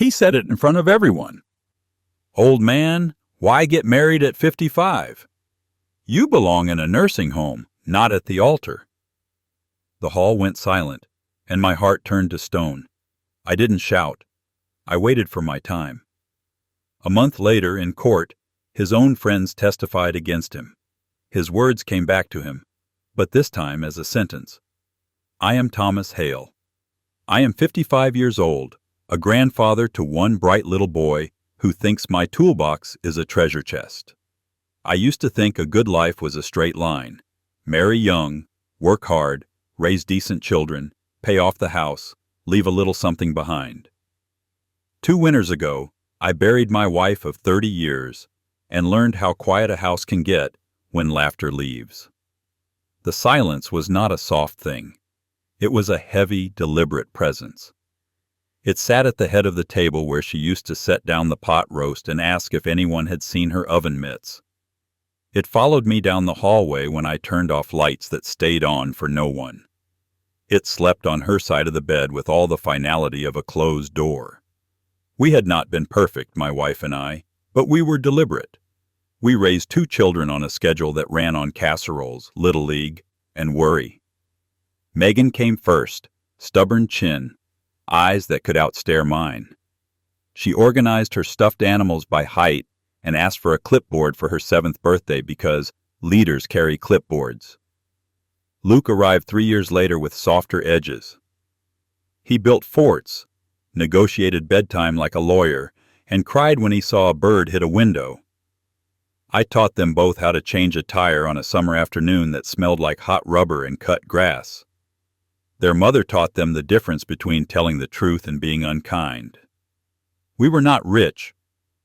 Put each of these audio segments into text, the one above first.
He said it in front of everyone. "Old man, why get married at 55? You belong in a nursing home, not at the altar." The hall went silent, and my heart turned to stone. I didn't shout. I waited for my time. A month later, in court, his own friends testified against him. His words came back to him, but this time as a sentence. "I am Thomas Hale. I am 55 years old, a grandfather to one bright little boy who thinks my toolbox is a treasure chest. I used to think a good life was a straight line. Marry young, work hard, raise decent children, pay off the house, leave a little something behind. 2 winters ago, I buried my wife of 30 years and learned how quiet a house can get when laughter leaves. The silence was not a soft thing. It was a heavy, deliberate presence. It sat at the head of the table where she used to set down the pot roast and ask if anyone had seen her oven mitts. It followed me down the hallway when I turned off lights that stayed on for no one. It slept on her side of the bed with all the finality of a closed door. We had not been perfect, my wife and I, but we were deliberate. We raised 2 children on a schedule that ran on casseroles, Little League, and worry. Megan came first, stubborn chin, eyes that could outstare mine. She organized her stuffed animals by height and asked for a clipboard for her 7th birthday because leaders carry clipboards. Luke arrived 3 years later with softer edges. He built forts, negotiated bedtime like a lawyer, and cried when he saw a bird hit a window. I taught them both how to change a tire on a summer afternoon that smelled like hot rubber and cut grass. Their mother taught them the difference between telling the truth and being unkind. We were not rich,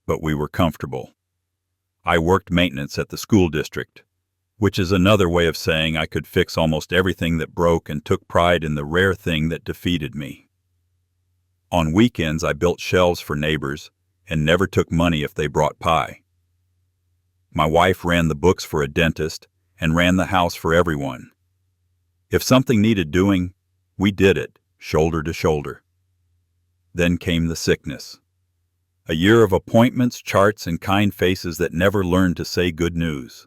but we were comfortable. I worked maintenance at the school district, which is another way of saying I could fix almost everything that broke and took pride in the rare thing that defeated me. On weekends, I built shelves for neighbors and never took money if they brought pie. My wife ran the books for a dentist and ran the house for everyone. If something needed doing, we did it, shoulder to shoulder. Then came the sickness. A year of appointments, charts, and kind faces that never learned to say good news.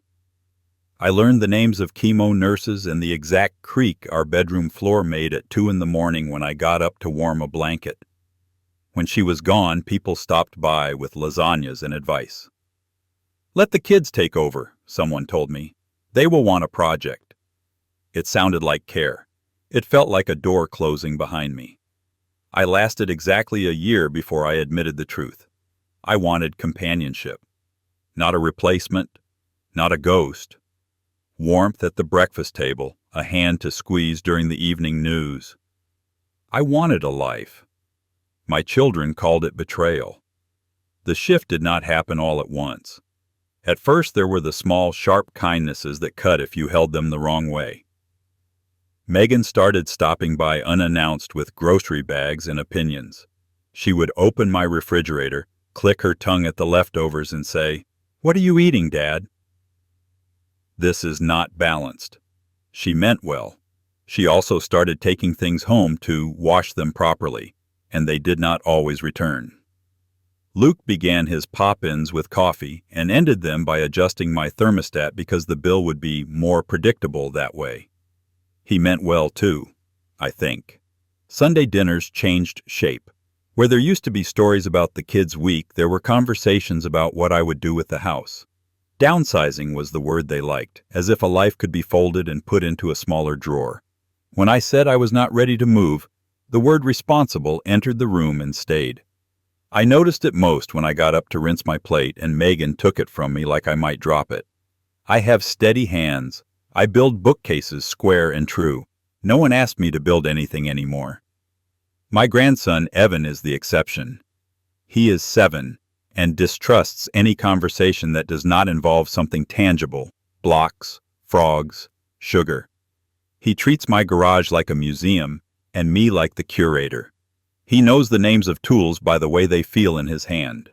I learned the names of chemo nurses and the exact creak our bedroom floor made at 2 in the morning when I got up to warm a blanket. When she was gone, people stopped by with lasagnas and advice. "Let the kids take over," someone told me. "They will want a project." It sounded like care. It felt like a door closing behind me. I lasted exactly a year before I admitted the truth. I wanted companionship. Not a replacement, not a ghost. Warmth at the breakfast table, a hand to squeeze during the evening news. I wanted a life. My children called it betrayal. The shift did not happen all at once. At first there were the small, sharp kindnesses that cut if you held them the wrong way. Megan started stopping by unannounced with grocery bags and opinions. She would open my refrigerator, click her tongue at the leftovers and say, "What are you eating, Dad?" This is not balanced. She meant well. She also started taking things home to wash them properly, and they did not always return. Luke began his pop-ins with coffee and ended them by adjusting my thermostat because the bill would be more predictable that way. He meant well too, I think. Sunday dinners changed shape. Where there used to be stories about the kids' week, there were conversations about what I would do with the house. Downsizing was the word they liked, as if a life could be folded and put into a smaller drawer. When I said I was not ready to move, the word responsible entered the room and stayed. I noticed it most when I got up to rinse my plate and Megan took it from me like I might drop it. I have steady hands. I build bookcases square and true. No one asked me to build anything anymore. My grandson Evan is the exception. He is 7 and distrusts any conversation that does not involve something tangible, blocks, frogs, sugar. He treats my garage like a museum and me like the curator. He knows the names of tools by the way they feel in his hand.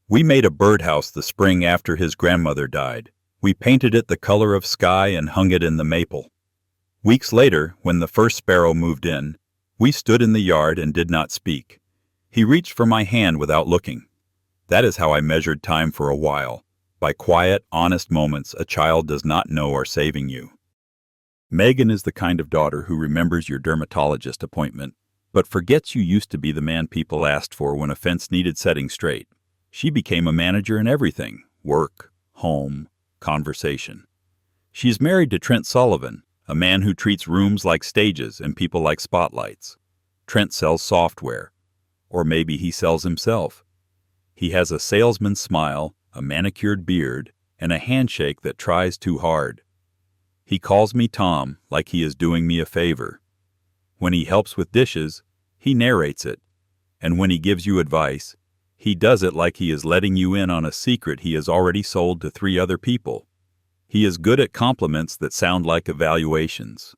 We made a birdhouse the spring after his grandmother died. We painted it the color of sky and hung it in the maple. Weeks later, when the first sparrow moved in, we stood in the yard and did not speak. He reached for my hand without looking. That is how I measured time for a while, by quiet, honest moments a child does not know are saving you. Megan is the kind of daughter who remembers your dermatologist appointment, but forgets you used to be the man people asked for when a fence needed setting straight. She became a manager in everything: work, home, conversation. She is married to Trent Sullivan, a man who treats rooms like stages and people like spotlights. Trent sells software. Or maybe he sells himself. He has a salesman's smile, a manicured beard, and a handshake that tries too hard. He calls me Tom like he is doing me a favor. When he helps with dishes, he narrates it. And when he gives you advice, he does it like he is letting you in on a secret he has already sold to 3 other people. He is good at compliments that sound like evaluations.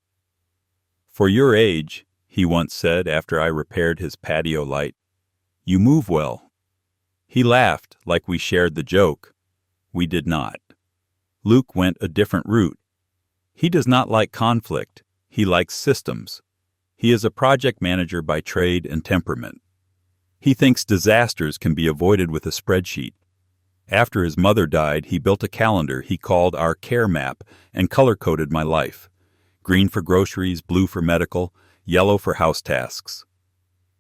"For your age," he once said after I repaired his patio light, "you move well." He laughed like we shared the joke. We did not. Luke went a different route. He does not like conflict. He likes systems. He is a project manager by trade and temperament. He thinks disasters can be avoided with a spreadsheet. After his mother died, he built a calendar he called our care map and color-coded my life. Green for groceries, blue for medical, yellow for house tasks.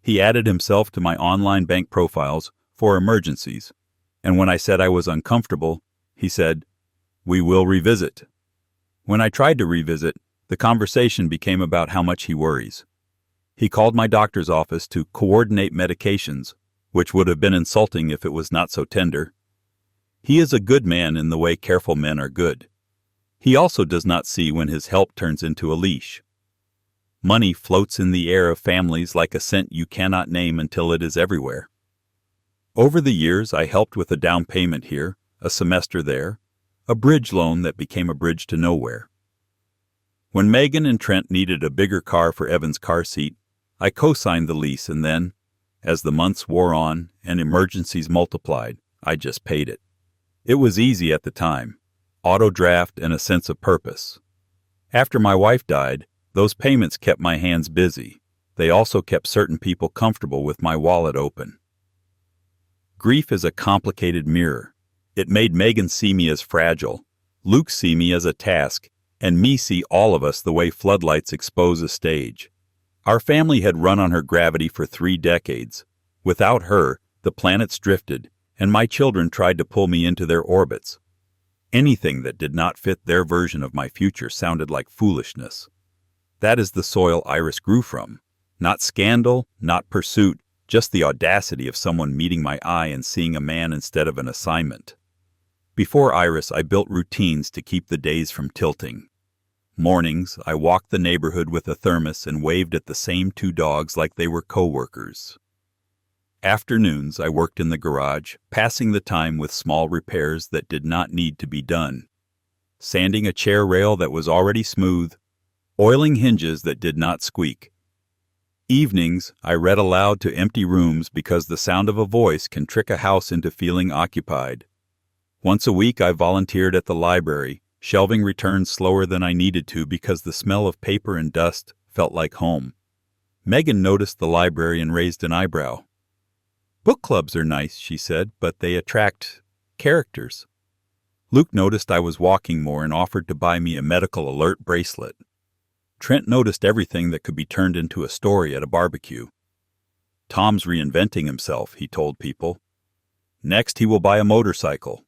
He added himself to my online bank profiles for emergencies, and when I said I was uncomfortable, he said, "We will revisit." When I tried to revisit, the conversation became about how much he worries. He called my doctor's office to coordinate medications, which would have been insulting if it was not so tender. He is a good man in the way careful men are good. He also does not see when his help turns into a leash. Money floats in the air of families like a scent you cannot name until it is everywhere. Over the years, I helped with a down payment here, a semester there, a bridge loan that became a bridge to nowhere. When Megan and Trent needed a bigger car for Evan's car seat, I co-signed the lease, and then, as the months wore on and emergencies multiplied, I just paid it. It was easy at the time, auto draft and a sense of purpose. After my wife died, those payments kept my hands busy. They also kept certain people comfortable with my wallet open. Grief is a complicated mirror. It made Megan see me as fragile, Luke see me as a task, and me see all of us the way floodlights expose a stage. Our family had run on her gravity for 3 decades. Without her, the planets drifted, and my children tried to pull me into their orbits. Anything that did not fit their version of my future sounded like foolishness. That is the soil Iris grew from. Not scandal, not pursuit, just the audacity of someone meeting my eye and seeing a man instead of an assignment. Before Iris, I built routines to keep the days from tilting. Mornings, I walked the neighborhood with a thermos and waved at the same 2 dogs like they were co-workers. Afternoons, I worked in the garage, passing the time with small repairs that did not need to be done. Sanding a chair rail that was already smooth, oiling hinges that did not squeak. Evenings, I read aloud to empty rooms because the sound of a voice can trick a house into feeling occupied. Once a week, I volunteered at the library, shelving returns slower than I needed to because the smell of paper and dust felt like home. Megan noticed the library and raised an eyebrow. "Book clubs are nice," she said, "but they attract characters." Luke noticed I was walking more and offered to buy me a medical alert bracelet. Trent noticed everything that could be turned into a story at a barbecue. "Tom's reinventing himself," he told people. "Next, he will buy a motorcycle."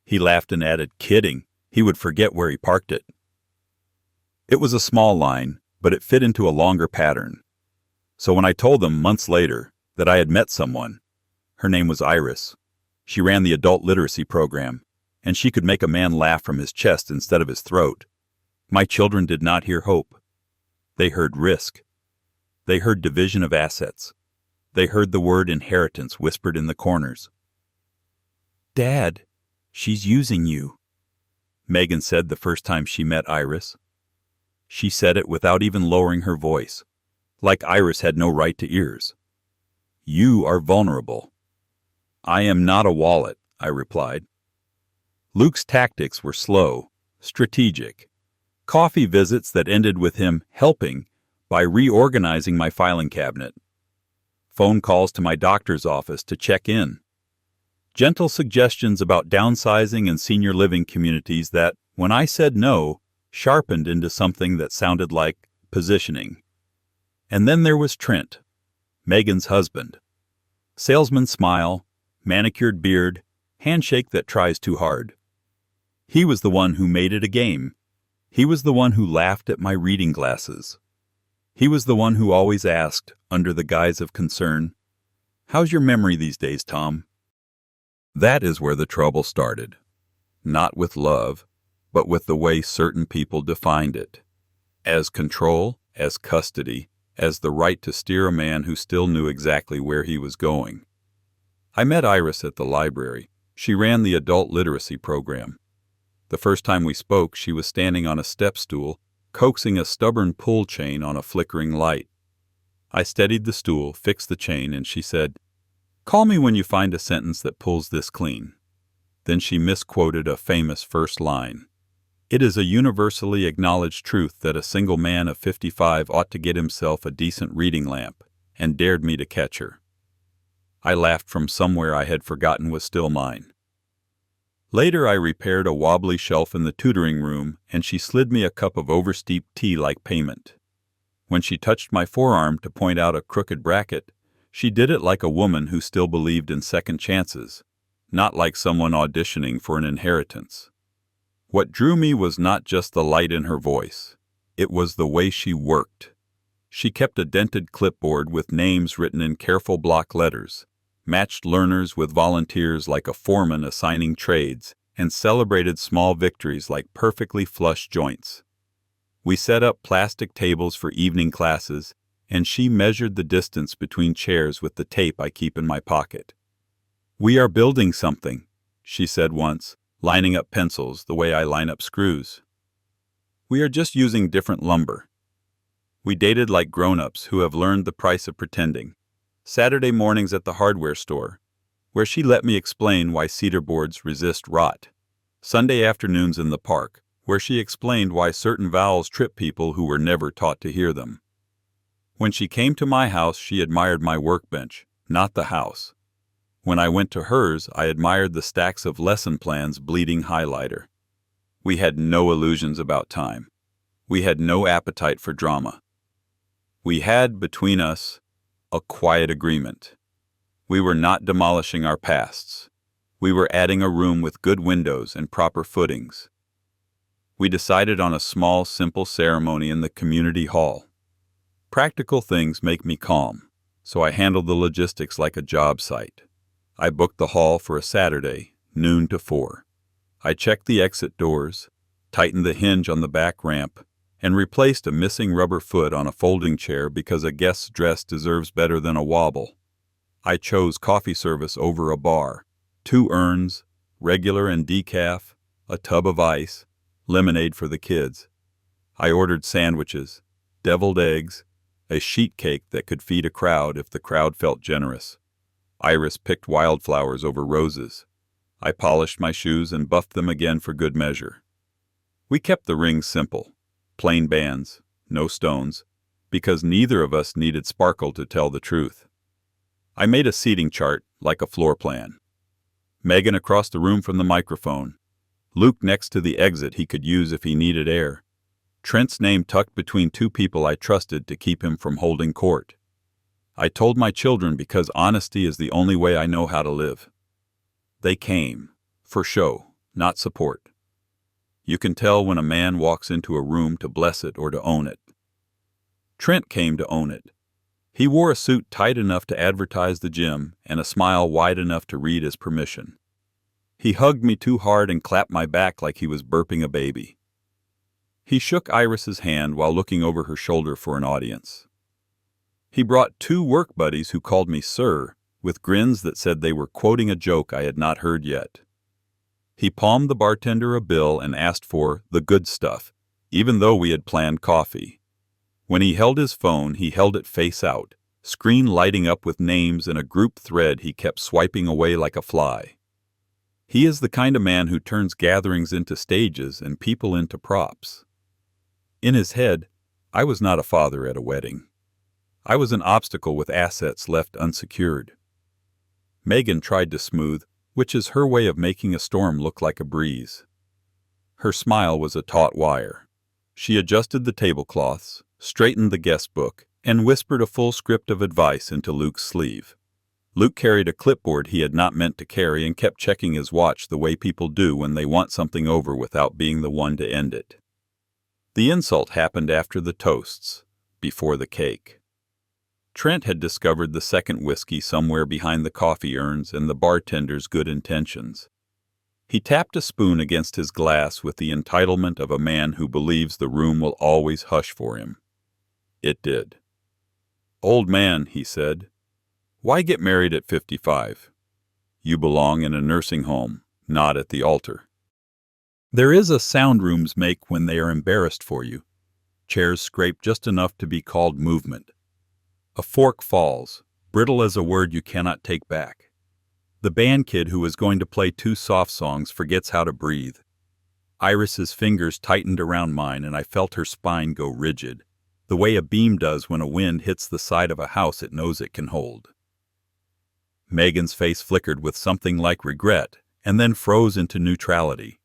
He laughed and added, "Kidding. He would forget where he parked it." It was a small line, but it fit into a longer pattern. So when I told them months later that I had met someone, her name was Iris. She ran the adult literacy program, and she could make a man laugh from his chest instead of his throat. My children did not hear hope. They heard risk. They heard division of assets. They heard the word inheritance whispered in the corners. "Dad, she's using you," Megan said the first time she met Iris. She said it without even lowering her voice, like Iris had no right to ears. "You are vulnerable." "I am not a wallet," I replied. Luke's tactics were slow, strategic. Coffee visits that ended with him helping by reorganizing my filing cabinet. phone calls to my doctor's office to check in. Gentle suggestions about downsizing and senior living communities that, when I said no, sharpened into something that sounded like positioning. And then there was Trent, Megan's husband. Salesman smile, manicured beard, handshake that tries too hard. He was the one who made it a game. He was the one who laughed at my reading glasses. He was the one who always asked, under the guise of concern, "How's your memory these days, Tom?" That is where the trouble started. Not with love, but with the way certain people defined it. As control, as custody, as the right to steer a man who still knew exactly where he was going. I met Iris at the library. She ran the adult literacy program. The first time we spoke, she was standing on a step stool, coaxing a stubborn pull chain on a flickering light. I steadied the stool, fixed the chain, and she said, "Call me when you find a sentence that pulls this clean." Then she misquoted a famous first line. It is a universally acknowledged truth that a single man of 55 ought to get himself a decent reading lamp, and dared me to catch her. I laughed from somewhere I had forgotten was still mine. Later I repaired a wobbly shelf in the tutoring room, and she slid me a cup of oversteeped tea like payment. When she touched my forearm to point out a crooked bracket, she did it like a woman who still believed in second chances, not like someone auditioning for an inheritance. What drew me was not just the light in her voice. It was the way she worked. She kept a dented clipboard with names written in careful block letters, matched learners with volunteers like a foreman assigning trades, and celebrated small victories like perfectly flush joints. We set up plastic tables for evening classes, and she measured the distance between chairs with the tape I keep in my pocket. "We are building something," she said once, lining up pencils the way I line up screws. "We are just using different lumber." We dated like grown-ups who have learned the price of pretending. Saturday mornings at the hardware store, where she let me explain why cedar boards resist rot. Sunday afternoons in the park, where she explained why certain vowels trip people who were never taught to hear them. When she came to my house, she admired my workbench, not the house. When I went to hers, I admired the stacks of lesson plans bleeding highlighter. We had no illusions about time. We had no appetite for drama. We had, between us, a quiet agreement. We were not demolishing our pasts. We were adding a room with good windows and proper footings. We decided on a small, simple ceremony in the community hall. Practical things make me calm, so I handled the logistics like a job site. I booked the hall for a Saturday, noon to 4. I checked the exit doors, tightened the hinge on the back ramp, and replaced a missing rubber foot on a folding chair because a guest's dress deserves better than a wobble. I chose coffee service over a bar, 2 urns, regular and decaf, a tub of ice, lemonade for the kids. I ordered sandwiches, deviled eggs, a sheet cake that could feed a crowd if the crowd felt generous. Iris picked wildflowers over roses. I polished my shoes and buffed them again for good measure. We kept the rings simple, plain bands, no stones, because neither of us needed sparkle to tell the truth. I made a seating chart, like a floor plan. Megan across the room from the microphone. Luke next to the exit he could use if he needed air. Trent's name tucked between 2 people I trusted to keep him from holding court. I told my children because honesty is the only way I know how to live. They came, for show, not support. You can tell when a man walks into a room to bless it or to own it. Trent came to own it. He wore a suit tight enough to advertise the gym and a smile wide enough to read as permission. He hugged me too hard and clapped my back like he was burping a baby. He shook Iris's hand while looking over her shoulder for an audience. He brought 2 work buddies who called me sir, with grins that said they were quoting a joke I had not heard yet. He palmed the bartender a bill and asked for the good stuff, even though we had planned coffee. When he held his phone, he held it face out, screen lighting up with names in a group thread he kept swiping away like a fly. He is the kind of man who turns gatherings into stages and people into props. In his head, I was not a father at a wedding. I was an obstacle with assets left unsecured. Megan tried to smooth, which is her way of making a storm look like a breeze. Her smile was a taut wire. She adjusted the tablecloths, straightened the guest book, and whispered a full script of advice into Luke's sleeve. Luke carried a clipboard he had not meant to carry and kept checking his watch the way people do when they want something over without being the one to end it. The insult happened after the toasts, before the cake. Trent had discovered the second whiskey somewhere behind the coffee urns and the bartender's good intentions. He tapped a spoon against his glass with the entitlement of a man who believes the room will always hush for him. It did. "Old man," he said, "why get married at 55? You belong in a nursing home, not at the altar. There is a sound rooms make when they are embarrassed for you. Chairs scrape just enough to be called movement. A fork falls, brittle as a word you cannot take back. The band kid who is going to play 2 soft songs forgets how to breathe." Iris's fingers tightened around mine and I felt her spine go rigid, the way a beam does when a wind hits the side of a house it knows it can hold. Megan's face flickered with something like regret and then froze into neutrality,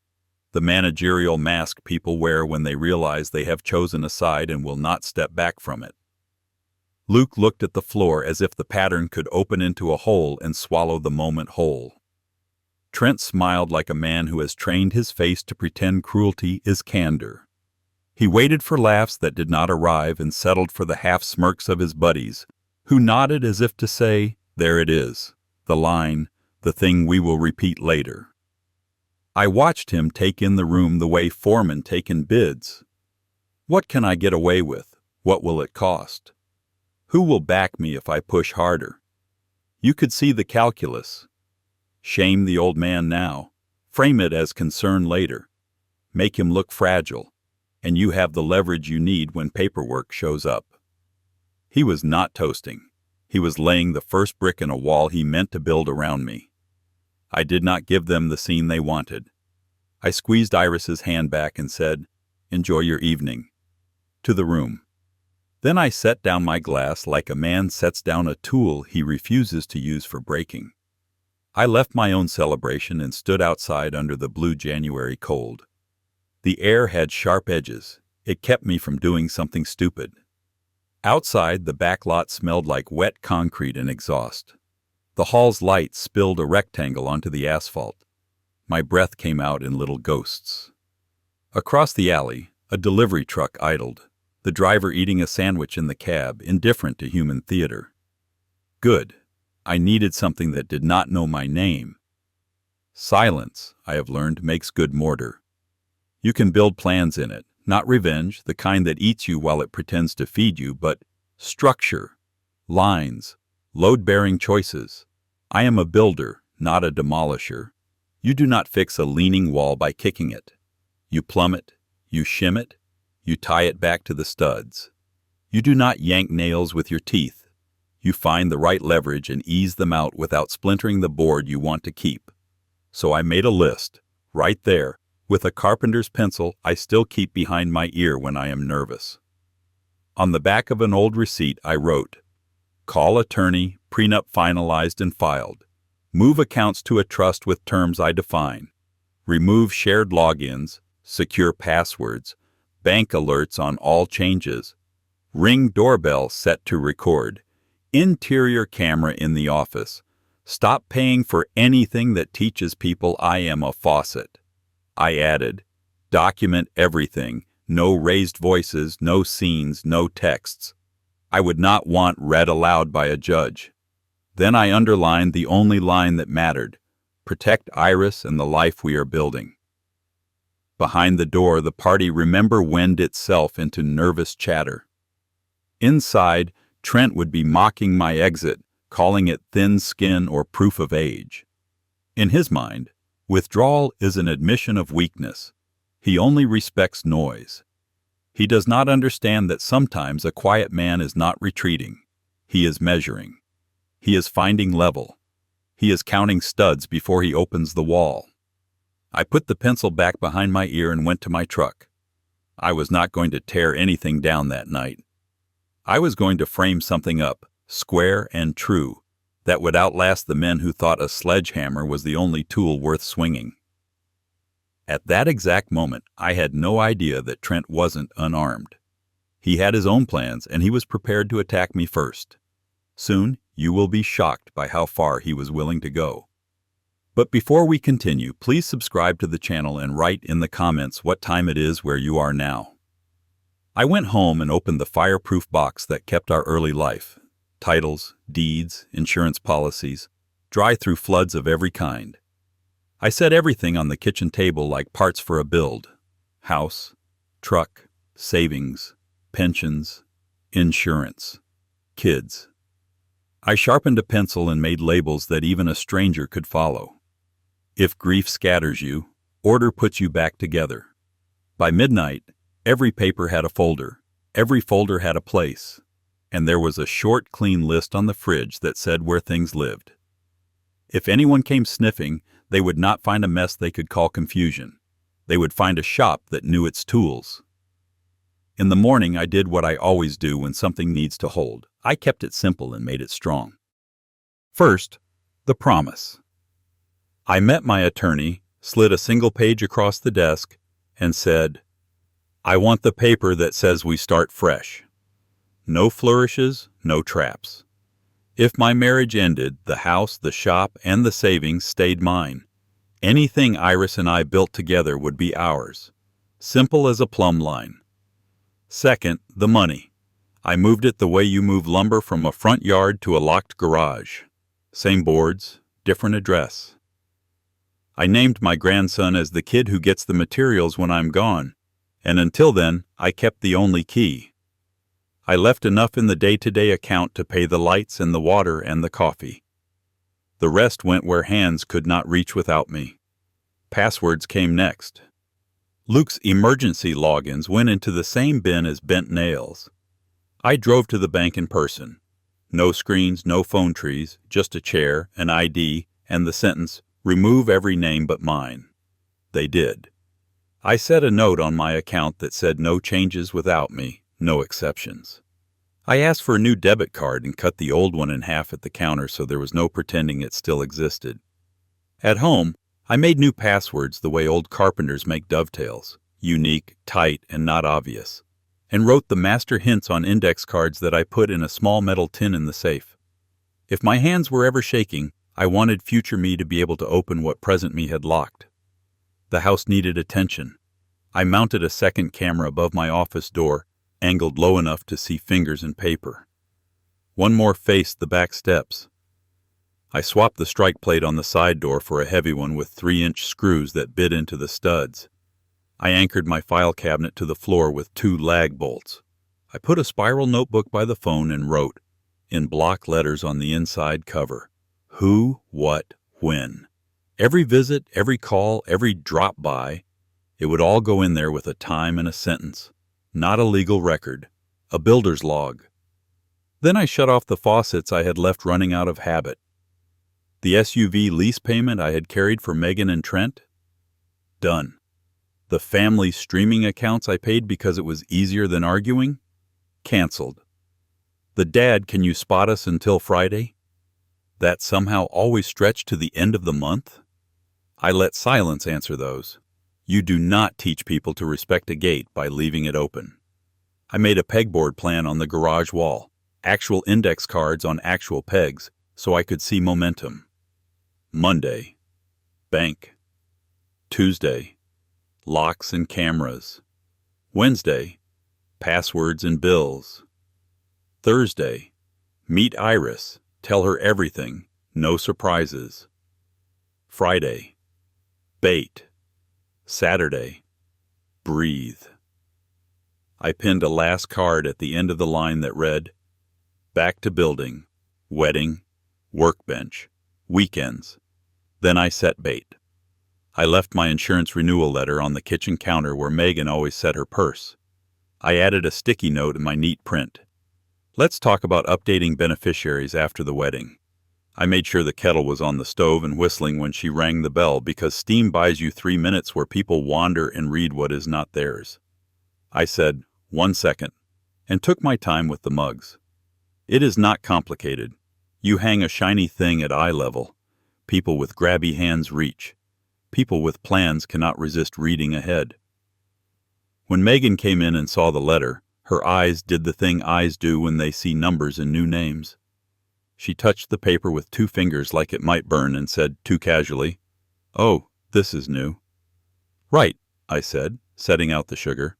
the managerial mask people wear when they realize they have chosen a side and will not step back from it. Luke looked at the floor as if the pattern could open into a hole and swallow the moment whole. Trent smiled like a man who has trained his face to pretend cruelty is candor. He waited for laughs that did not arrive and settled for the half-smirks of his buddies, who nodded as if to say, "There it is, the line, the thing we will repeat later." I watched him take in the room the way foremen take in bids. What can I get away with? What will it cost? Who will back me if I push harder? You could see the calculus. Shame the old man now. Frame it as concern later. Make him look fragile, and you have the leverage you need when paperwork shows up. He was not toasting. He was laying the first brick in a wall he meant to build around me. I did not give them the scene they wanted. I squeezed Iris's hand back and said, "Enjoy your evening." To the room. Then I set down my glass like a man sets down a tool he refuses to use for breaking. I left my own celebration and stood outside under the blue January cold. The air had sharp edges. It kept me from doing something stupid. Outside, the back lot smelled like wet concrete and exhaust. The hall's light spilled a rectangle onto the asphalt. My breath came out in little ghosts. Across the alley, a delivery truck idled, the driver eating a sandwich in the cab, indifferent to human theater. Good. I needed something that did not know my name. Silence, I have learned, makes good mortar. You can build plans in it, not revenge, the kind that eats you while it pretends to feed you, but structure, lines, load-bearing choices. I am a builder, not a demolisher. You do not fix a leaning wall by kicking it. You plumb it, you shim it, you tie it back to the studs. You do not yank nails with your teeth. You find the right leverage and ease them out without splintering the board you want to keep. So I made a list, right there, with a carpenter's pencil I still keep behind my ear when I am nervous. On the back of an old receipt I wrote, "Call attorney, prenup finalized and filed. Move accounts to a trust with terms I define. Remove shared logins, secure passwords, bank alerts on all changes. Ring doorbell set to record. Interior camera in the office. Stop paying for anything that teaches people I am a faucet." I added, "Document everything. No raised voices, no scenes, no texts. I would not want read aloud by a judge." Then I underlined the only line that mattered. Protect Iris and the life we are building. Behind the door, the party remember wend itself into nervous chatter. Inside, Trent would be mocking my exit, calling it thin skin or proof of age. In his mind, withdrawal is an admission of weakness. He only respects noise. He does not understand that sometimes a quiet man is not retreating. He is measuring. He is finding level. He is counting studs before he opens the wall. I put the pencil back behind my ear and went to my truck. I was not going to tear anything down that night. I was going to frame something up, square and true, that would outlast the men who thought a sledgehammer was the only tool worth swinging. At that exact moment, I had no idea that Trent wasn't unarmed. He had his own plans, and he was prepared to attack me first. Soon, you will be shocked by how far he was willing to go. But before we continue, please subscribe to the channel and write in the comments what time it is where you are now. I went home and opened the fireproof box that kept our early life. Titles, deeds, insurance policies, dry through floods of every kind. I set everything on the kitchen table like parts for a build. House, truck, savings, pensions, insurance, kids. I sharpened a pencil and made labels that even a stranger could follow. If grief scatters you, order puts you back together. By midnight, every paper had a folder, every folder had a place, and there was a short, clean list on the fridge that said where things lived. If anyone came sniffing, they would not find a mess they could call confusion. They would find a shop that knew its tools. In the morning, I did what I always do when something needs to hold. I kept it simple and made it strong. First, the promise. I met my attorney, slid a single page across the desk, and said, "I want the paper that says we start fresh. No flourishes, no traps. If my marriage ended, the house, the shop, and the savings stayed mine. Anything Iris and I built together would be ours. Simple as a plumb line. Second, the money. I moved it the way you move lumber from a front yard to a locked garage. Same boards, different address. I named my grandson as the kid who gets the materials when I'm gone, and until then, I kept the only key. I left enough in the day-to-day account to pay the lights and the water and the coffee. The rest went where hands could not reach without me. Passwords came next. Luke's emergency logins went into the same bin as bent nails. I drove to the bank in person. No screens, no phone trees, just a chair, an ID, and the sentence, "Remove every name but mine." They did. I set a note on my account that said no changes without me, no exceptions. I asked for a new debit card and cut the old one in half at the counter so there was no pretending it still existed. At home, I made new passwords the way old carpenters make dovetails, unique, tight, and not obvious, and wrote the master hints on index cards that I put in a small metal tin in the safe. If my hands were ever shaking, I wanted future me to be able to open what present me had locked. The house needed attention. I mounted a second camera above my office door, angled low enough to see fingers and paper. One more faced the back steps. I swapped the strike plate on the side door for a heavy one with 3-inch screws that bit into the studs. I anchored my file cabinet to the floor with 2 lag bolts. I put a spiral notebook by the phone and wrote, in block letters on the inside cover, who, what, when. Every visit, every call, every drop by, it would all go in there with a time and a sentence. Not a legal record, a builder's log. Then I shut off the faucets I had left running out of habit. The SUV lease payment I had carried for Megan and Trent? Done. The family streaming accounts I paid because it was easier than arguing? Canceled. The dad, can you spot us until Friday? That somehow always stretched to the end of the month? I let silence answer those. You do not teach people to respect a gate by leaving it open. I made a pegboard plan on the garage wall, actual index cards on actual pegs, so I could see momentum. Monday, bank. Tuesday, locks and cameras. Wednesday, passwords and bills. Thursday, meet Iris, tell her everything, no surprises. Friday, bait. Saturday, breathe. I pinned a last card at the end of the line that read, back to building, wedding, workbench, weekends. Then I set bait. I left my insurance renewal letter on the kitchen counter where Megan always set her purse. I added a sticky note in my neat print. Let's talk about updating beneficiaries after the wedding. I made sure the kettle was on the stove and whistling when she rang the bell because steam buys you 3 minutes where people wander and read what is not theirs. I said, 1 second. and took my time with the mugs. It is not complicated. You hang a shiny thing at eye level. People with grabby hands reach. People with plans cannot resist reading ahead. When Megan came in and saw the letter, her eyes did the thing eyes do when they see numbers and new names. She touched the paper with 2 fingers like it might burn and said too casually, "Oh, this is new." "Right," I said, setting out the sugar.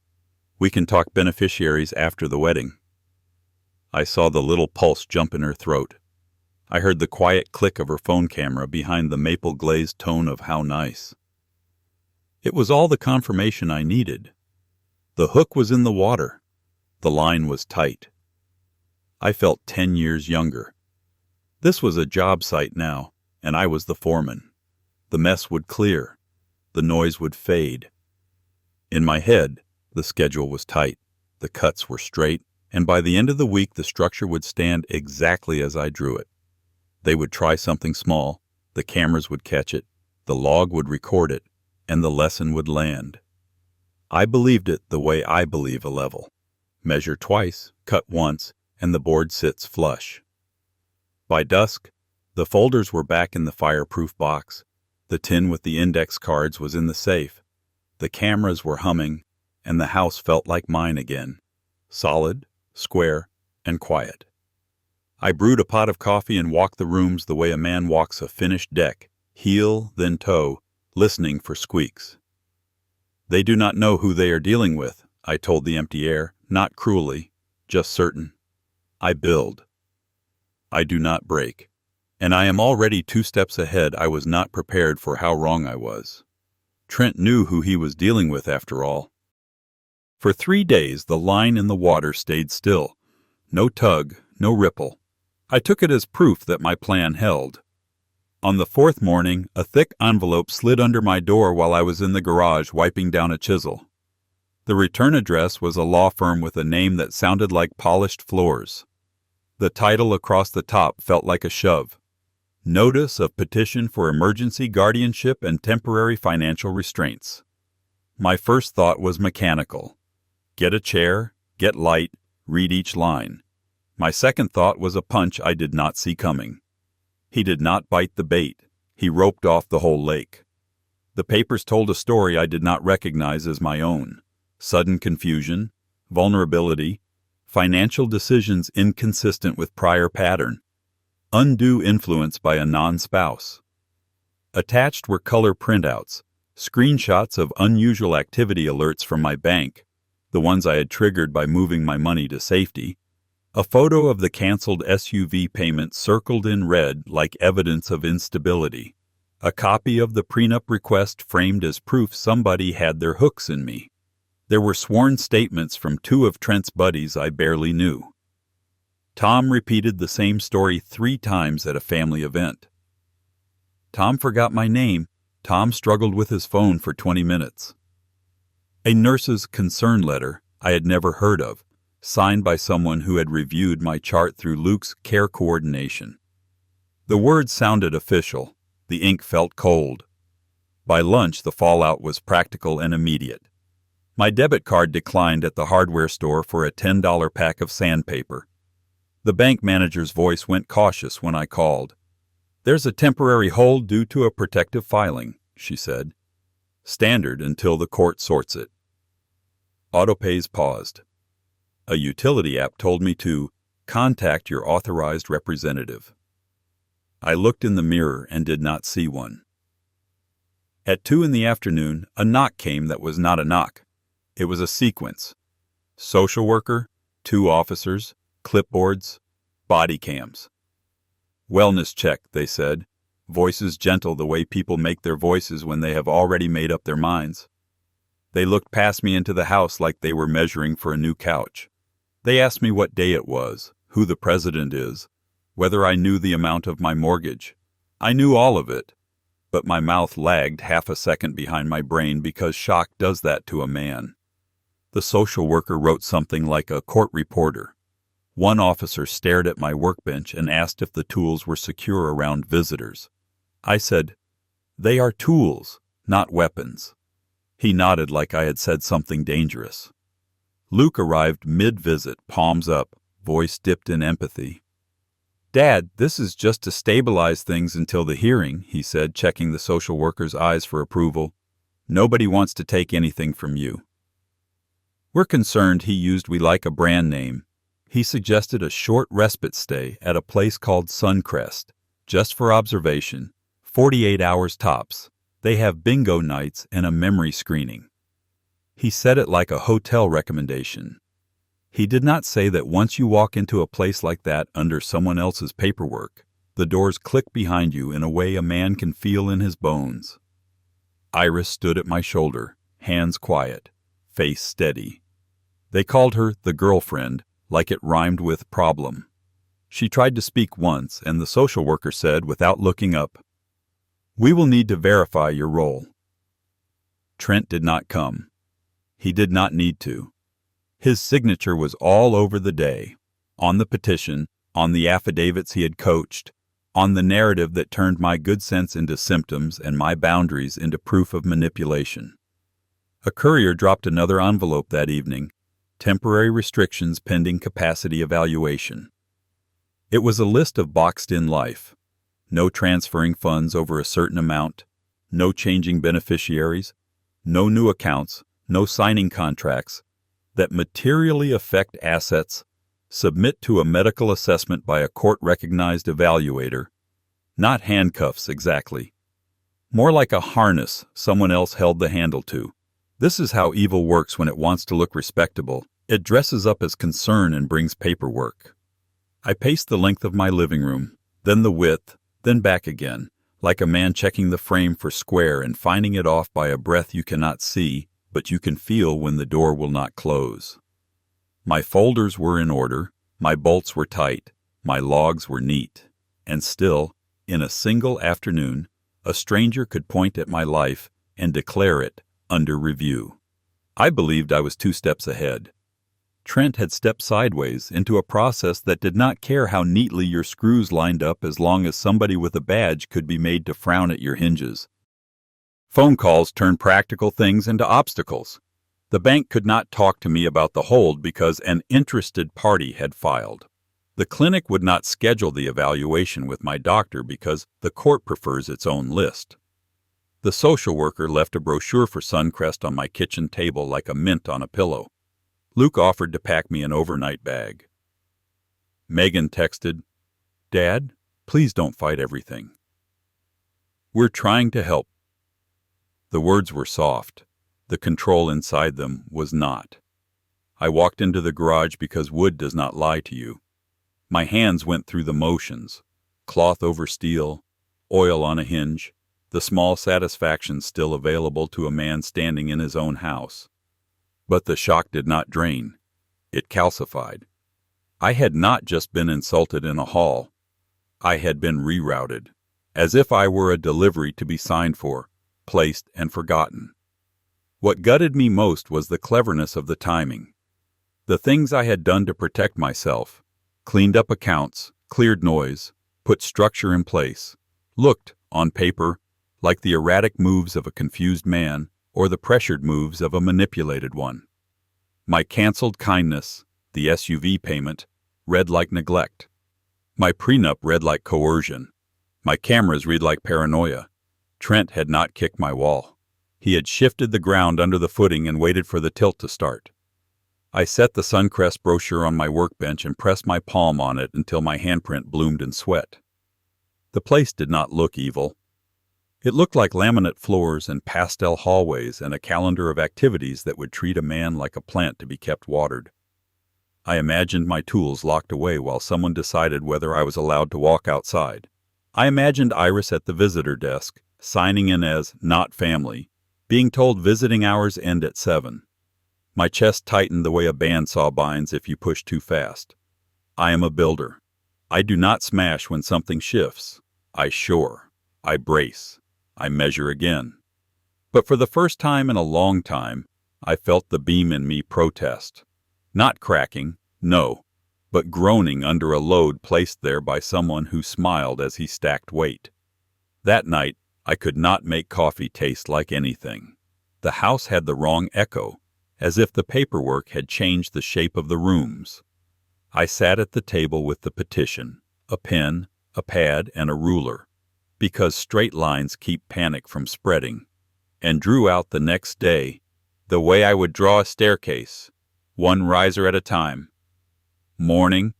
"We can talk beneficiaries after the wedding." I saw the little pulse jump in her throat. I heard the quiet click of her phone camera behind the maple-glazed tone of "how nice." It was all the confirmation I needed. The hook was in the water. The line was tight. I felt 10 years younger. This was a job site now, and I was the foreman. The mess would clear. The noise would fade. In my head, the schedule was tight. The cuts were straight, and by the end of the week the structure would stand exactly as I drew it. They would try something small, the cameras would catch it, the log would record it, and the lesson would land. I believed it the way I believe a level. Measure twice, cut once, and the board sits flush. By dusk, the folders were back in the fireproof box. The tin with the index cards was in the safe. The cameras were humming, and the house felt like mine again. Solid, square, and quiet. I brewed a pot of coffee and walked the rooms the way a man walks a finished deck, heel, then toe, listening for squeaks. They do not know who they are dealing with, I told the empty air, not cruelly, just certain. I build. I do not break. And I am already 2 steps ahead. I was not prepared for how wrong I was. Trent knew who he was dealing with after all. For 3 days the line in the water stayed still. No tug, no ripple. I took it as proof that my plan held. On the 4th morning, a thick envelope slid under my door while I was in the garage wiping down a chisel. The return address was a law firm with a name that sounded like polished floors. The title across the top felt like a shove. Notice of Petition for Emergency Guardianship and Temporary Financial Restraints. My first thought was mechanical. Get a chair, get light, read each line. My second thought was a punch I did not see coming. He did not bite the bait. He roped off the whole lake. The papers told a story I did not recognize as my own. Sudden confusion, vulnerability, financial decisions inconsistent with prior pattern, undue influence by a non-spouse. Attached were color printouts, screenshots of unusual activity alerts from my bank, the ones I had triggered by moving my money to safety, a photo of the canceled SUV payment circled in red like evidence of instability, a copy of the prenup request framed as proof somebody had their hooks in me. There were sworn statements from 2 of Trent's buddies I barely knew. Tom repeated the same story 3 times at a family event. Tom forgot my name. Tom struggled with his phone for 20 minutes. A nurse's concern letter I had never heard of, signed by someone who had reviewed my chart through Luke's care coordination. The words sounded official. The ink felt cold. By lunch, the fallout was practical and immediate. My debit card declined at the hardware store for a $10 pack of sandpaper. The bank manager's voice went cautious when I called. "There's a temporary hold due to a protective filing," she said. "Standard until the court sorts it." Autopays paused. A utility app told me to contact your authorized representative. I looked in the mirror and did not see one. At 2 in the afternoon, a knock came that was not a knock. It was a sequence. Social worker, 2 officers, clipboards, body cams. "Wellness check," they said, voices gentle the way people make their voices when they have already made up their minds. They looked past me into the house like they were measuring for a new couch. They asked me what day it was, who the president is, whether I knew the amount of my mortgage. I knew all of it, but my mouth lagged half a second behind my brain because shock does that to a man. The social worker wrote something like a court reporter. One officer stared at my workbench and asked if the tools were secure around visitors. I said, "They are tools, not weapons." He nodded like I had said something dangerous. Luke arrived mid-visit, palms up, voice dipped in empathy. "Dad, this is just to stabilize things until the hearing," he said, checking the social worker's eyes for approval. "Nobody wants to take anything from you." "We're concerned," he used "we like a brand name." He suggested a short respite stay at a place called Suncrest, just for observation, 48 hours tops. They have bingo nights and a memory screening. He said it like a hotel recommendation. He did not say that once you walk into a place like that under someone else's paperwork, the doors click behind you in a way a man can feel in his bones. Iris stood at my shoulder, hands quiet, face steady. They called her the girlfriend, like it rhymed with problem. She tried to speak once, and the social worker said, without looking up, "We will need to verify your role." Trent did not come. He did not need to. His signature was all over the day, on the petition, on the affidavits he had coached, on the narrative that turned my good sense into symptoms and my boundaries into proof of manipulation. A courier dropped another envelope that evening, temporary restrictions pending capacity evaluation. It was a list of boxed-in life. No transferring funds over a certain amount, no changing beneficiaries, no new accounts, no signing contracts that materially affect assets, submit to a medical assessment by a court-recognized evaluator, not handcuffs exactly. More like a harness someone else held the handle to. This is how evil works when it wants to look respectable. It dresses up as concern and brings paperwork. I paced the length of my living room, then the width, then back again, like a man checking the frame for square and finding it off by a breath you cannot see, but you can feel when the door will not close. My folders were in order, my bolts were tight, my logs were neat, and still, in a single afternoon, a stranger could point at my life and declare it under review. I believed I was 2 steps ahead. Trent had stepped sideways into a process that did not care how neatly your screws lined up as long as somebody with a badge could be made to frown at your hinges. Phone calls turned practical things into obstacles. The bank could not talk to me about the hold because an interested party had filed. The clinic would not schedule the evaluation with my doctor because the court prefers its own list. The social worker left a brochure for Suncrest on my kitchen table like a mint on a pillow. Luke offered to pack me an overnight bag. Megan texted, "Dad, please don't fight everything. We're trying to help." The words were soft. The control inside them was not. I walked into the garage because wood does not lie to you. My hands went through the motions. Cloth over steel, oil on a hinge, the small satisfaction still available to a man standing in his own house. But the shock did not drain. It calcified. I had not just been insulted in a hall. I had been rerouted, as if I were a delivery to be signed for, placed, and forgotten. What gutted me most was the cleverness of the timing. The things I had done to protect myself, cleaned up accounts, cleared noise, put structure in place, looked, on paper, like the erratic moves of a confused man or the pressured moves of a manipulated one. My canceled kindness, the SUV payment, read like neglect. My prenup read like coercion. My cameras read like paranoia. Trent had not kicked my wall. He had shifted the ground under the footing and waited for the tilt to start. I set the Suncrest brochure on my workbench and pressed my palm on it until my handprint bloomed in sweat. The place did not look evil. It looked like laminate floors and pastel hallways and a calendar of activities that would treat a man like a plant to be kept watered. I imagined my tools locked away while someone decided whether I was allowed to walk outside. I imagined Iris at the visitor desk, signing in as not family, being told visiting hours end at 7. My chest tightened the way a bandsaw binds if you push too fast. I am a builder. I do not smash when something shifts. I shore. I brace. I measure again. But for the first time in a long time, I felt the beam in me protest. Not cracking, no, but groaning under a load placed there by someone who smiled as he stacked weight. That night, I could not make coffee taste like anything. The house had the wrong echo. as if the paperwork had changed the shape of the rooms. I sat at the table with the petition, a pen, a pad, and a ruler, because straight lines keep panic from spreading, and drew out the next day the way I would draw a staircase, one riser at a time. Morning,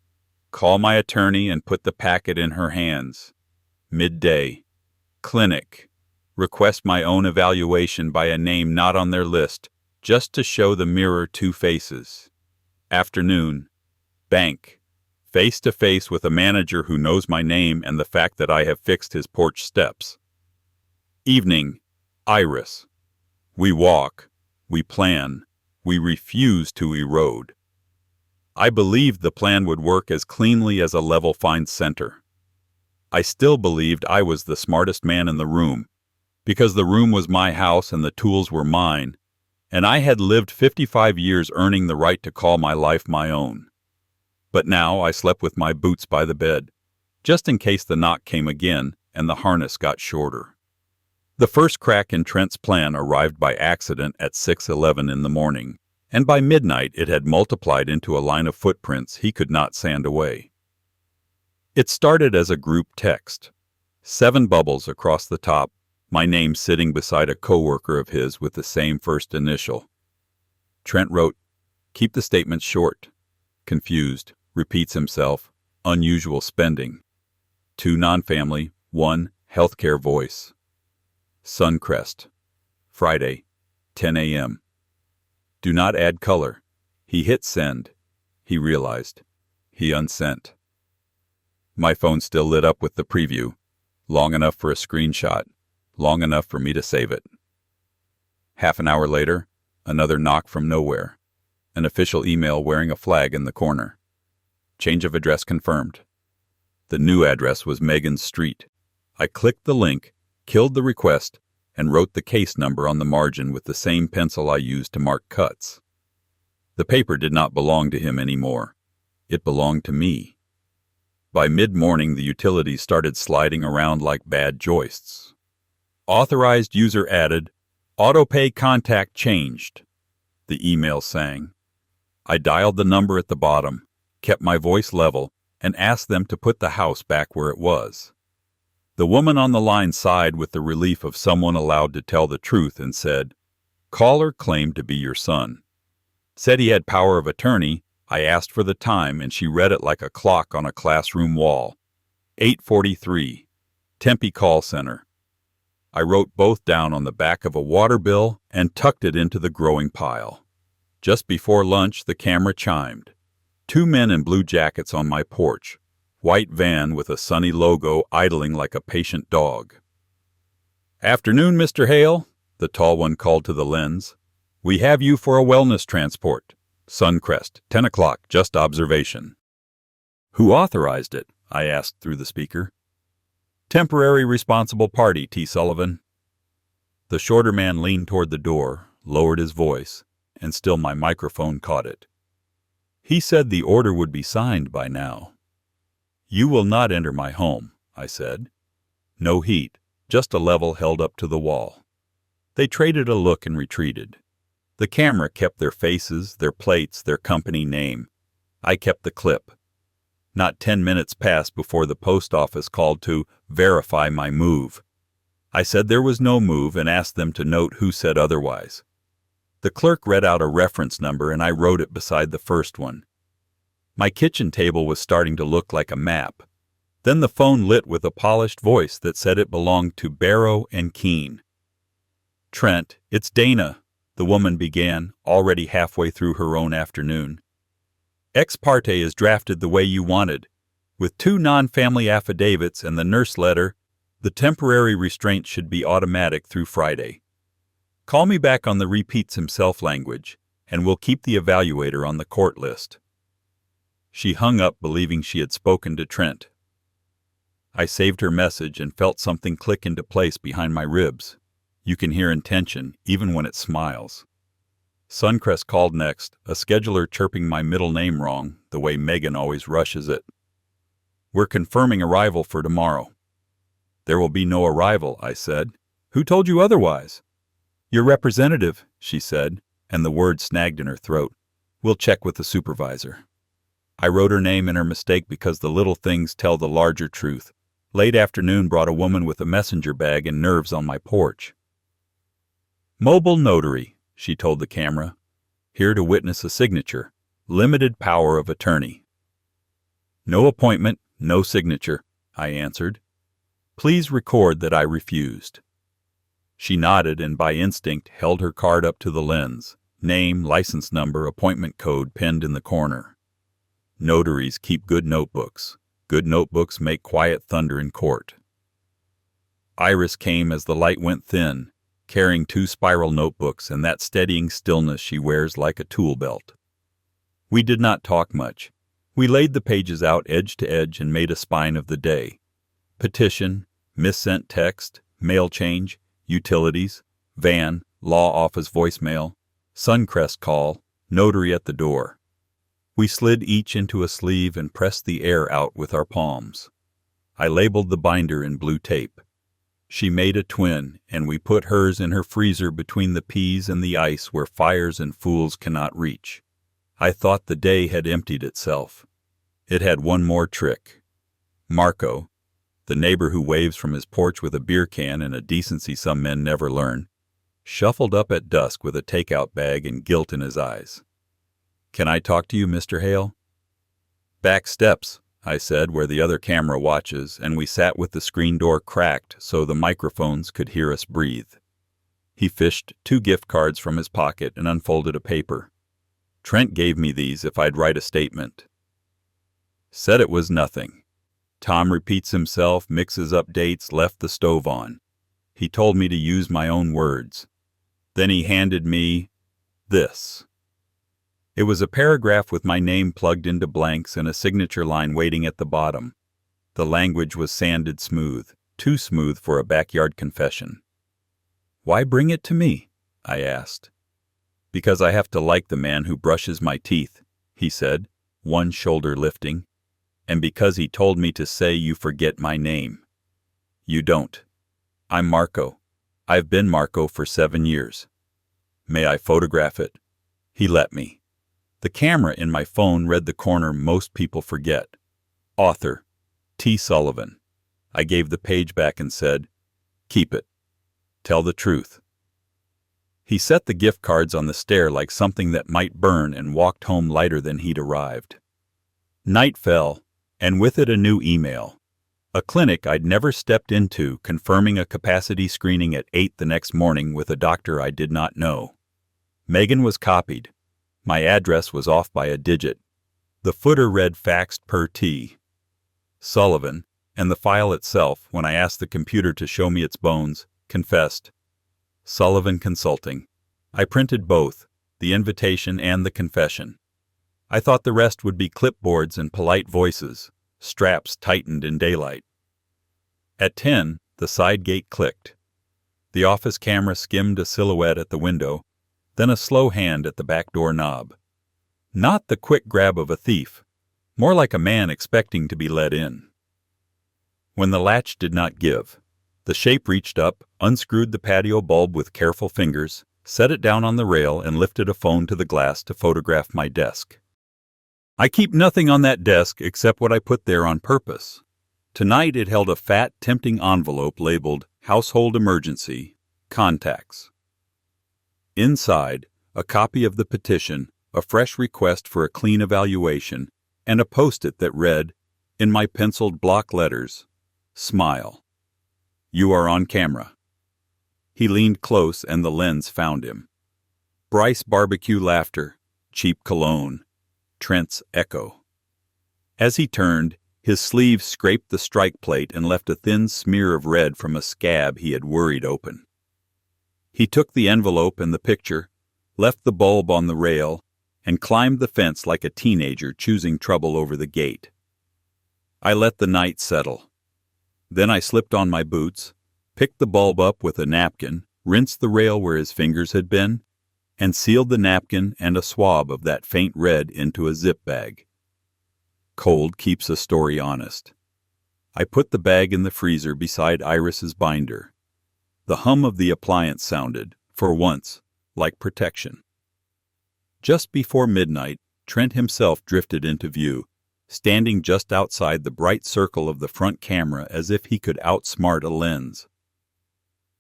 call my attorney and put the packet in her hands. Midday, clinic, request my own evaluation by a name not on their list, just to show the mirror two faces. Afternoon, bank, face to face with a manager who knows my name and the fact that I have fixed his porch steps. Evening, iris. We walk, we plan, we refuse to erode. I believed the plan would work as cleanly as a level finds center. I still believed I was the smartest man in the room, because the room was my house and the tools were mine, and I had lived 55 years earning the right to call my life my own. But now I slept with my boots by the bed, just in case the knock came again and the harness got shorter. The first crack in Trent's plan arrived by accident at 6:11 in the morning, and by midnight it had multiplied into a line of footprints he could not sand away. It started as a group text, 7 bubbles across the top, my name sitting beside a coworker of his with the same first initial. Trent wrote, "Keep the statements short." Confused, repeats himself, unusual spending. 2 non-family, 1 healthcare voice. Suncrest, Friday, 10 a.m. Do not add color. He hit send. He realized. He unsent. My phone still lit up with the preview, long enough for a screenshot, long enough for me to save it. Half an hour later, another knock from nowhere. An official email wearing a flag in the corner. Change of address confirmed. The new address was Megan's Street. I clicked the link, killed the request, and wrote the case number on the margin with the same pencil I used to mark cuts. The paper did not belong to him anymore. It belonged to me. By mid-morning, the utilities started sliding around like bad joists. Authorized user added, autopay contact changed. The email sang. I dialed the number at the bottom, kept my voice level, and asked them to put the house back where it was. The woman on the line sighed with the relief of someone allowed to tell the truth and said, "Caller claimed to be your son. Said he had power of attorney. I asked for the time and she read it like a clock on a classroom wall. 8:43, Tempe Call Center." I wrote both down on the back of a water bill and tucked it into the growing pile. Just before lunch, the camera chimed. 2 men in blue jackets on my porch. White van with a sunny logo idling like a patient dog. "Afternoon, Mr. Hale," the tall one called to the lens. "We have you for a wellness transport. Suncrest, 10 o'clock, just observation." "Who authorized it?" I asked through the speaker. "Temporary responsible party, T. Sullivan." The shorter man leaned toward the door, lowered his voice, and still my microphone caught it. He said the order would be signed by now. "You will not enter my home," I said. No heat, just a level held up to the wall. They traded a look and retreated. The camera kept their faces, their plates, their company name. I kept the clip. Not 10 minutes passed before the post office called to verify my move. I said there was no move and asked them to note who said otherwise. The clerk read out a reference number and I wrote it beside the first one. My kitchen table was starting to look like a map. Then the phone lit with a polished voice that said it belonged to Barrow and Keene. "Trent, it's Dana," the woman began, already halfway through her own afternoon. "Ex parte is drafted the way you wanted. With 2 non-family affidavits and the nurse letter, the temporary restraint should be automatic through Friday. Call me back on the repeats himself language, and we'll keep the evaluator on the court list." She hung up believing she had spoken to Trent. I saved her message and felt something click into place behind my ribs. You can hear intention even when it smiles. Suncrest called next, a scheduler chirping my middle name wrong, the way Megan always rushes it. "We're confirming arrival for tomorrow." "There will be no arrival," I said. "Who told you otherwise?" "Your representative," she said. and the word snagged in her throat. "We'll check with the supervisor." I wrote her name in her mistake because the little things tell the larger truth. Late afternoon brought a woman with a messenger bag and nerves on my porch. "Mobile notary," she told the camera. "Here to witness a signature. Limited power of attorney." "No appointment, no signature," I answered. "Please record that I refused." She nodded and by instinct held her card up to the lens. Name, license number, appointment code pinned in the corner. Notaries keep good notebooks. Good notebooks make quiet thunder in court. Iris came as the light went thin, carrying 2 spiral notebooks and that steadying stillness she wears like a tool belt. We did not talk much. We laid the pages out edge to edge and made a spine of the day. Petition, missent text, mail change, utilities, van, law office voicemail, Suncrest call, notary at the door. We slid each into a sleeve and pressed the air out with our palms. I labeled the binder in blue tape. She made a twin, and we put hers in her freezer between the peas and the ice where fires and fools cannot reach. I thought the day had emptied itself. It had one more trick. Marco, the neighbor who waves from his porch with a beer can and a decency some men never learn, shuffled up at dusk with a takeout bag and guilt in his eyes. "Can I talk to you, Mr. Hale?" "Back steps," I said, where the other camera watches, and we sat with the screen door cracked so the microphones could hear us breathe. He fished 2 gift cards from his pocket and unfolded a paper. "Trent gave me these if I'd write a statement." Said it was nothing. Tom repeats himself, mixes up dates, left the stove on. He told me to use my own words. Then he handed me this. It was a paragraph with my name plugged into blanks and a signature line waiting at the bottom. The language was sanded smooth, too smooth for a backyard confession. "Why bring it to me?" I asked. "Because I have to like the man who brushes my teeth," he said, one shoulder lifting. "And because he told me to say you forget my name. You don't. I'm Marco. I've been Marco for 7 years. May I photograph it?" He let me. The camera in my phone read the corner most people forget. Author, T. Sullivan. I gave the page back and said, "Keep it. Tell the truth." He set the gift cards on the stair like something that might burn and walked home lighter than he'd arrived. Night fell, and with it a new email. A clinic I'd never stepped into confirming a capacity screening at 8 the next morning with a doctor I did not know. Megan was copied. My address was off by a digit. The footer read faxed per T. Sullivan, and the file itself, when I asked the computer to show me its bones, confessed. Sullivan Consulting. I printed both, the invitation and the confession. I thought the rest would be clipboards and polite voices, straps tightened in daylight. At 10, the side gate clicked. The office camera skimmed a silhouette at the window, then a slow hand at the back door knob. Not the quick grab of a thief, more like a man expecting to be let in. When the latch did not give, the shape reached up, unscrewed the patio bulb with careful fingers, set it down on the rail, and lifted a phone to the glass to photograph my desk. I keep nothing on that desk except what I put there on purpose. Tonight it held a fat, tempting envelope labeled Household Emergency, Contacts. Inside, a copy of the petition, a fresh request for a clean evaluation, and a post-it that read, in my penciled block letters, "Smile. You are on camera." He leaned close and the lens found him. Bryce barbecue laughter, cheap cologne, Trent's echo. As he turned, his sleeve scraped the strike plate and left a thin smear of red from a scab he had worried open. He took the envelope and the picture, left the bulb on the rail, and climbed the fence like a teenager choosing trouble over the gate. I let the night settle. Then I slipped on my boots, picked the bulb up with a napkin, rinsed the rail where his fingers had been, and sealed the napkin and a swab of that faint red into a zip bag. Cold keeps a story honest. I put the bag in the freezer beside Iris's binder. The hum of the appliance sounded, for once, like protection. Just before midnight, Trent himself drifted into view, standing just outside the bright circle of the front camera as if he could outsmart a lens.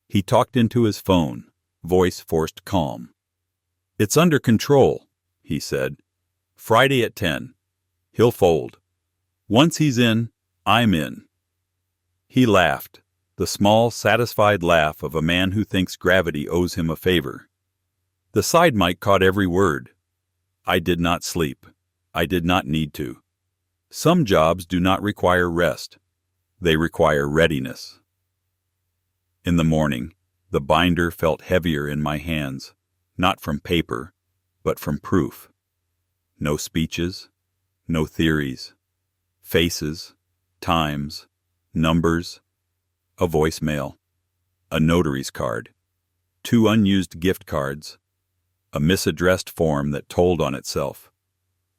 He talked into his phone, voice forced calm. "It's under control," he said. "Friday at 10. He'll fold. Once he's in, I'm in." He laughed, the small, satisfied laugh of a man who thinks gravity owes him a favor. The side mic caught every word. I did not sleep. I did not need to. Some jobs do not require rest. They require readiness. In the morning, the binder felt heavier in my hands, not from paper, but from proof. No speeches, no theories. Faces, times, numbers, a voicemail, a notary's card, 2 unused gift cards, a misaddressed form that told on itself,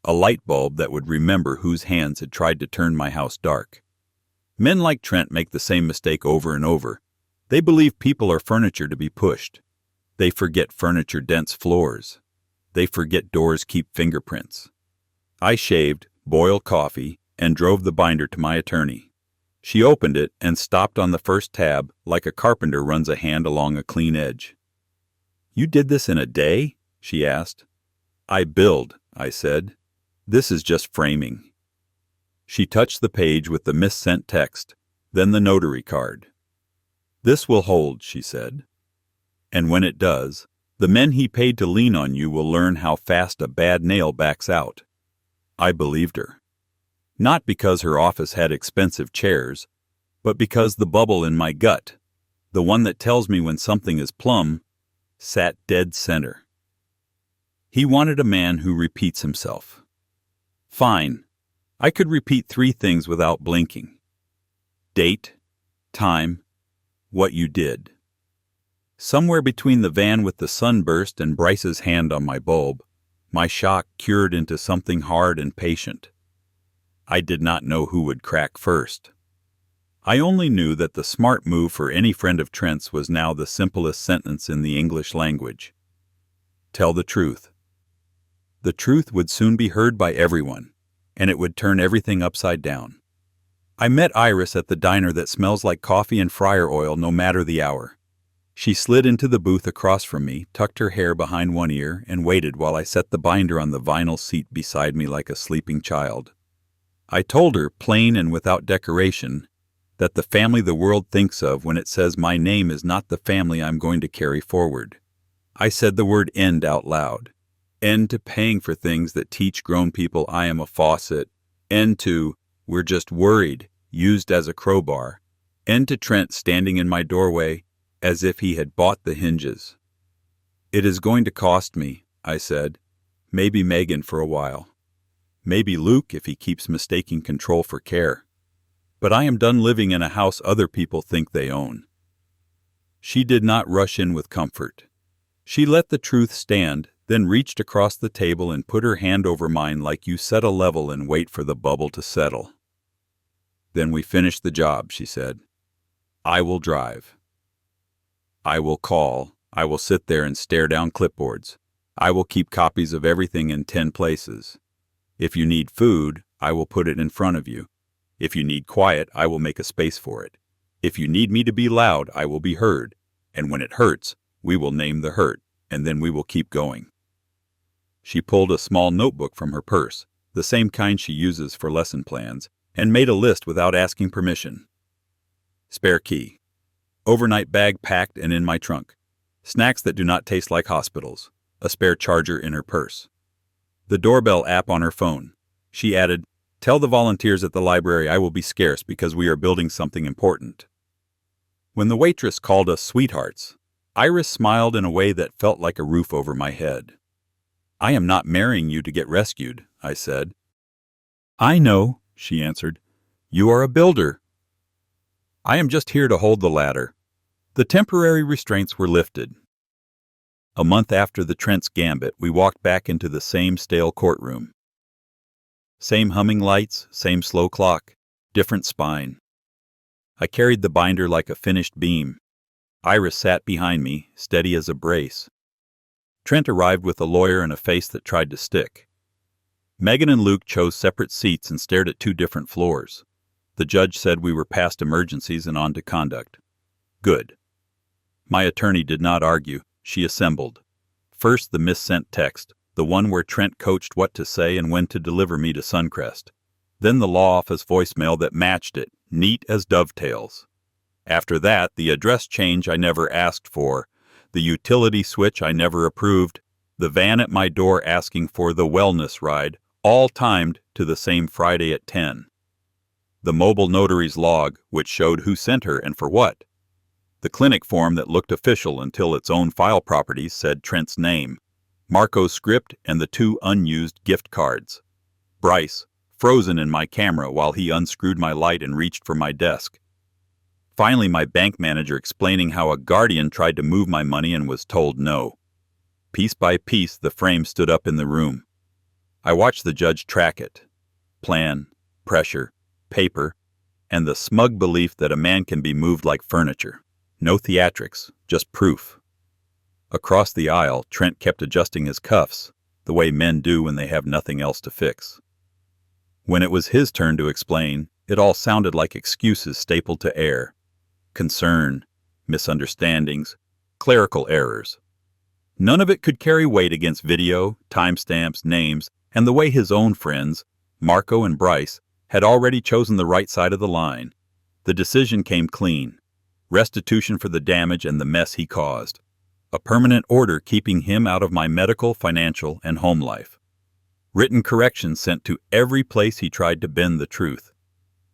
a light bulb that would remember whose hands had tried to turn my house dark. Men like Trent make the same mistake over and over. They believe people are furniture to be pushed. They forget furniture dents floors. They forget doors keep fingerprints. I shaved, boiled coffee, and drove the binder to my attorney. She opened it and stopped on the first tab like a carpenter runs a hand along a clean edge. "You did this in a day?" she asked. "I billed," I said. "This is just framing." She touched the page with the missent text, then the notary card. "This will hold," she said. "And when it does, the men he paid to lean on you will learn how fast a bad nail backs out." I believed her. Not because her office had expensive chairs, but because the bubble in my gut, the one that tells me when something is plum, sat dead center. He wanted a man who repeats himself. Fine. I could repeat 3 things without blinking. Date, time, what you did. Somewhere between the van with the sunburst and Bryce's hand on my bulb, my shock cured into something hard and patient. I did not know who would crack first. I only knew that the smart move for any friend of Trent's was now the simplest sentence in the English language. Tell the truth. The truth would soon be heard by everyone, and it would turn everything upside down. I met Iris at the diner that smells like coffee and fryer oil no matter the hour. She slid into the booth across from me, tucked her hair behind one ear, and waited while I set the binder on the vinyl seat beside me like a sleeping child. I told her, plain and without decoration, that the family the world thinks of when it says my name is not the family I'm going to carry forward. I said the word end out loud. End to paying for things that teach grown people I am a faucet. End to, we're just worried, used as a crowbar. End to Trent standing in my doorway as if he had bought the hinges. It is going to cost me, I said. Maybe Megan for a while. Maybe Luke if he keeps mistaking control for care. But I am done living in a house other people think they own. She did not rush in with comfort. She let the truth stand, then reached across the table and put her hand over mine like you set a level and wait for the bubble to settle. Then we finish the job, she said. I will drive. I will call. I will sit there and stare down clipboards. I will keep copies of everything in 10 places. If you need food, I will put it in front of you. If you need quiet, I will make a space for it. If you need me to be loud, I will be heard. And when it hurts, we will name the hurt, and then we will keep going. She pulled a small notebook from her purse, the same kind she uses for lesson plans, and made a list without asking permission. Spare key. Overnight bag packed and in my trunk. Snacks that do not taste like hospitals. A spare charger in her purse. The doorbell app on her phone. She added, Tell the volunteers at the library I will be scarce because we are building something important. When the waitress called us sweethearts, Iris smiled in a way that felt like a roof over my head. I am not marrying you to get rescued, I said. I know, she answered. You are a builder. I am just here to hold the ladder. The temporary restraints were lifted. A month after the Trent's gambit, we walked back into the same stale courtroom. Same humming lights, same slow clock, different spine. I carried the binder like a finished beam. Iris sat behind me, steady as a brace. Trent arrived with a lawyer and a face that tried to stick. Megan and Luke chose separate seats and stared at two different floors. The judge said we were past emergencies and on to conduct. Good. My attorney did not argue. She assembled. First, the missent text, the one where Trent coached what to say and when to deliver me to Suncrest. Then the law office voicemail that matched it, neat as dovetails. After that, the address change I never asked for, the utility switch I never approved, the van at my door asking for the wellness ride, all timed to the same Friday at 10. The mobile notary's log, which showed who sent her and for what. The clinic form that looked official until its own file properties said Trent's name, Marco's script, and the two unused gift cards. Bryce, frozen in my camera while he unscrewed my light and reached for my desk. Finally, my bank manager explaining how a guardian tried to move my money and was told no. Piece by piece, the frame stood up in the room. I watched the judge track it. Plan, pressure, paper, and the smug belief that a man can be moved like furniture. No theatrics, just proof. Across the aisle, Trent kept adjusting his cuffs, the way men do when they have nothing else to fix. When it was his turn to explain, it all sounded like excuses stapled to air. Concern, misunderstandings, clerical errors. None of it could carry weight against video, timestamps, names, and the way his own friends, Marco and Bryce, had already chosen the right side of the line. The decision came clean. Restitution for the damage and the mess he caused. A permanent order keeping him out of my medical, financial, and home life. Written corrections sent to every place he tried to bend the truth.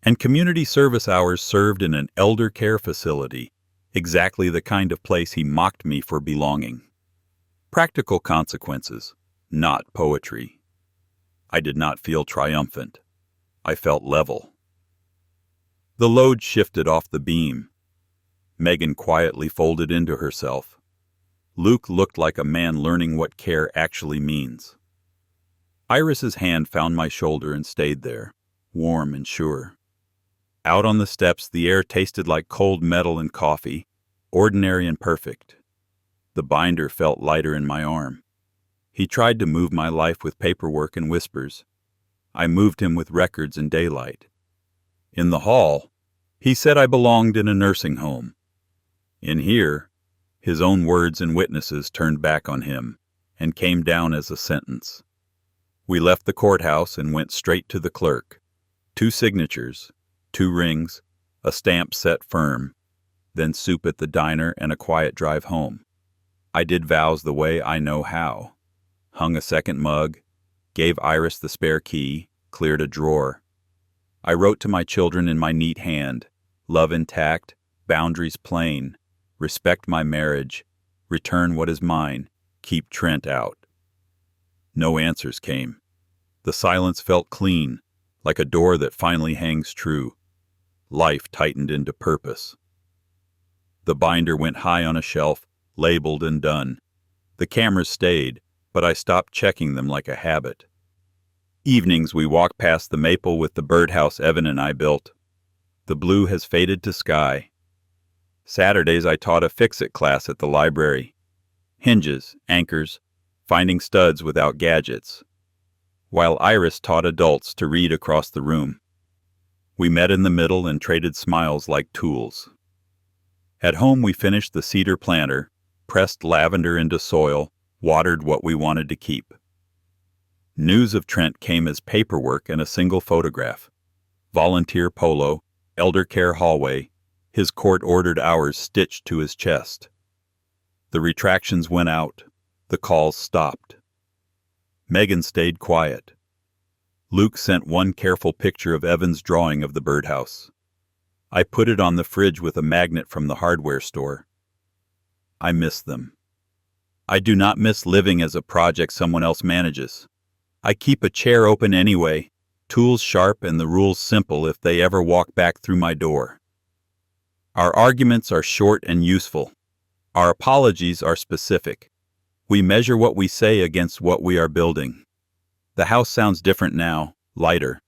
And community service hours served in an elder care facility, exactly the kind of place he mocked me for belonging. Practical consequences, not poetry. I did not feel triumphant. I felt level. The load shifted off the beam. Megan quietly folded into herself. Luke looked like a man learning what care actually means. Iris's hand found my shoulder and stayed there, warm and sure. Out on the steps, the air tasted like cold metal and coffee, ordinary and perfect. The binder felt lighter in my arm. He tried to move my life with paperwork and whispers. I moved him with records and daylight. In the hall, he said I belonged in a nursing home. In here, his own words and witnesses turned back on him and came down as a sentence. We left the courthouse and went straight to the clerk. 2 signatures, 2 rings, a stamp set firm, then soup at the diner and a quiet drive home. I did vows the way I know how. Hung a second mug, gave Iris the spare key, cleared a drawer. I wrote to my children in my neat hand, love intact, boundaries plain, respect my marriage, return what is mine, keep Trent out. No answers came. The silence felt clean, like a door that finally hangs true. Life tightened into purpose. The binder went high on a shelf, labeled and done. The cameras stayed, but I stopped checking them like a habit. Evenings we walked past the maple with the birdhouse Evan and I built. The blue has faded to sky. Saturdays I taught a fix-it class at the library. Hinges, anchors, finding studs without gadgets. While Iris taught adults to read across the room. We met in the middle and traded smiles like tools. At home we finished the cedar planter, pressed lavender into soil, watered what we wanted to keep. News of Trent came as paperwork and a single photograph. Volunteer polo, elder care hallway, his court-ordered hours stitched to his chest. The retractions went out. The calls stopped. Megan stayed quiet. Luke sent one careful picture of Evan's drawing of the birdhouse. I put it on the fridge with a magnet from the hardware store. I miss them. I do not miss living as a project someone else manages. I keep a chair open anyway, tools sharp and the rules simple if they ever walk back through my door. Our arguments are short and useful. Our apologies are specific. We measure what we say against what we are building. The house sounds different now, lighter.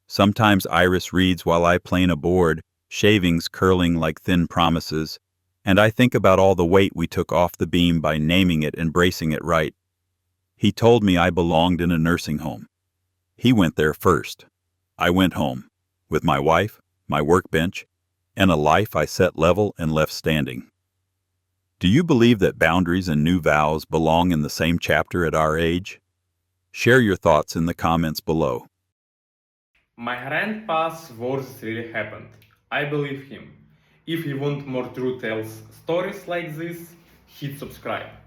Sometimes Iris reads while I plane a board, shavings curling like thin promises, And I think about all the weight we took off the beam by naming it and bracing it right. He told me I belonged in a nursing home. He went there first. I went home, with my wife, my workbench, and a life I set level and left standing. Do you believe that boundaries and new vows belong in the same chapter at our age? Share your thoughts in the comments below. My grandpa's words really happened. I believe him. If you want more true tales stories like this, hit subscribe.